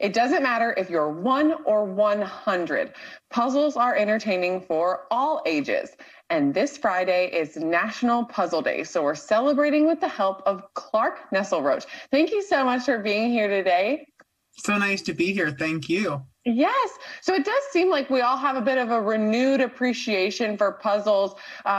It doesn't matter if you're 1 or 100. Puzzles are entertaining for all ages. And this Friday is National Puzzle Day. So we're celebrating with the help of Clark Nesselrodt. Thank you so much for being here today. So nice to be here. Thank you. Yes. So it does seem like we all have a bit of a renewed appreciation for puzzles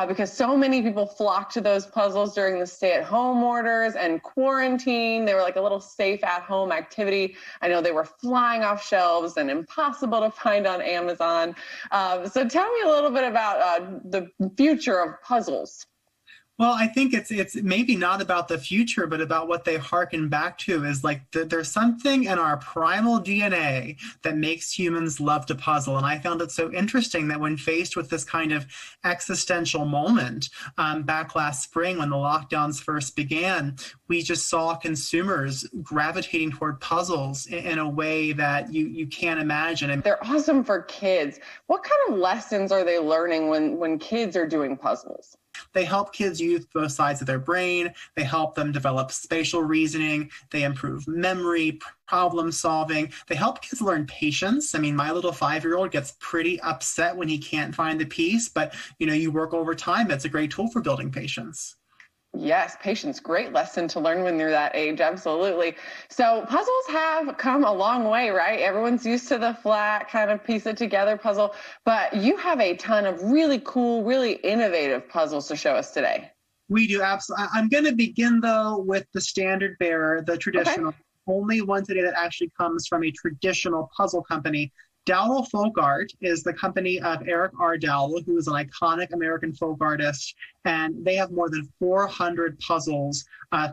because so many people flocked to those puzzles during the stay-at-home orders and quarantine. They were like a little safe at-home activity. I know they were flying off shelves and impossible to find on Amazon. So tell me a little bit about the future of puzzles. Well, I think it's maybe not about the future, but about what they hearken back to is like there's something in our primal DNA that makes humans love to puzzle. And I found it so interesting that when faced with this kind of existential moment back last spring when the lockdowns first began, we just saw consumers gravitating toward puzzles in a way that you can't imagine. And they're awesome for kids. What kind of lessons are they learning when kids are doing puzzles? They help kids use both sides of their brain. They help them develop spatial reasoning. They improve memory, problem solving. They help kids learn patience. I mean, my little 5-year-old gets pretty upset when he can't find the piece, but you work over time. It's a great tool for building patience. Yes, patience, great lesson to learn when you're that age, absolutely. So puzzles have come a long way, right? Everyone's used to the flat kind of piece it together puzzle, but you have a ton of really cool, really innovative puzzles to show us today. We do, absolutely. I'm going to begin, though, with the standard bearer, the traditional. Okay. Only one today that actually comes from a traditional puzzle company. Dowell Folk Art is the company of Eric R. Dowell, who is an iconic American folk artist, and they have more than 400 puzzles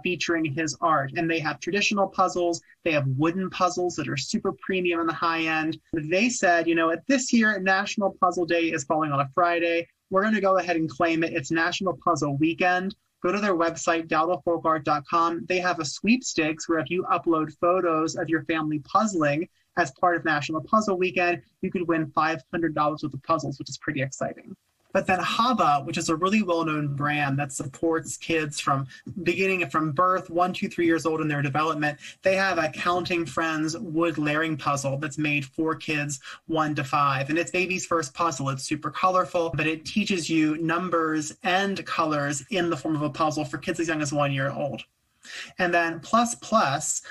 featuring his art. And they have traditional puzzles, they have wooden puzzles that are super premium on the high end. They said, at this year, National Puzzle Day is falling on a Friday. We're going to go ahead and claim it. It's National Puzzle Weekend. Go to their website, dowellfolkart.com. They have a sweepstakes where if you upload photos of your family puzzling as part of National Puzzle Weekend, you could win $500 worth of puzzles, which is pretty exciting. But then Haba, which is a really well-known brand that supports kids from birth, 1, 2, 3 years old in their development, they have a Counting Friends wood layering puzzle that's made for kids 1 to 5. And it's baby's first puzzle. It's super colorful, but it teaches you numbers and colors in the form of a puzzle for kids as young as 1 year old. And then Plus Plus,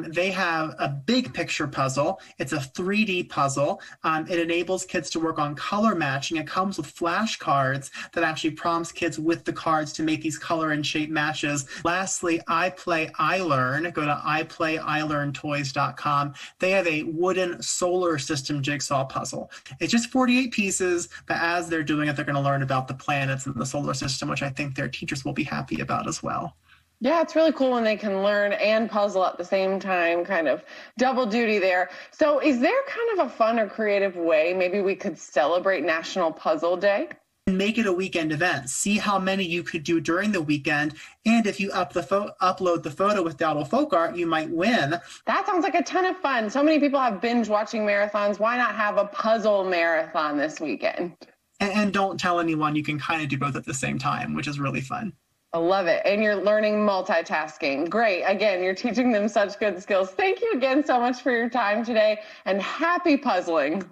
they have a big picture puzzle. It's a 3D puzzle. It enables kids to work on color matching. It comes with flashcards that actually prompts kids with the cards to make these color and shape matches. Lastly, I Play, I Learn. Go to iPlayILearnToys.com. They have a wooden solar system jigsaw puzzle. It's just 48 pieces, but as they're doing it, they're going to learn about the planets and the solar system, which I think their teachers will be happy about as well. Yeah, it's really cool when they can learn and puzzle at the same time, kind of double duty there. So is there kind of a fun or creative way maybe we could celebrate National Puzzle Day? Make it a weekend event. See how many you could do during the weekend. And if you upload the photo with Dowell Folk Art, you might win. That sounds like a ton of fun. So many people have binge watching marathons. Why not have a puzzle marathon this weekend? And don't tell anyone. You can kind of do both at the same time, which is really fun. I love it. And you're learning multitasking. Great. Again, you're teaching them such good skills. Thank you again so much for your time today, and happy puzzling.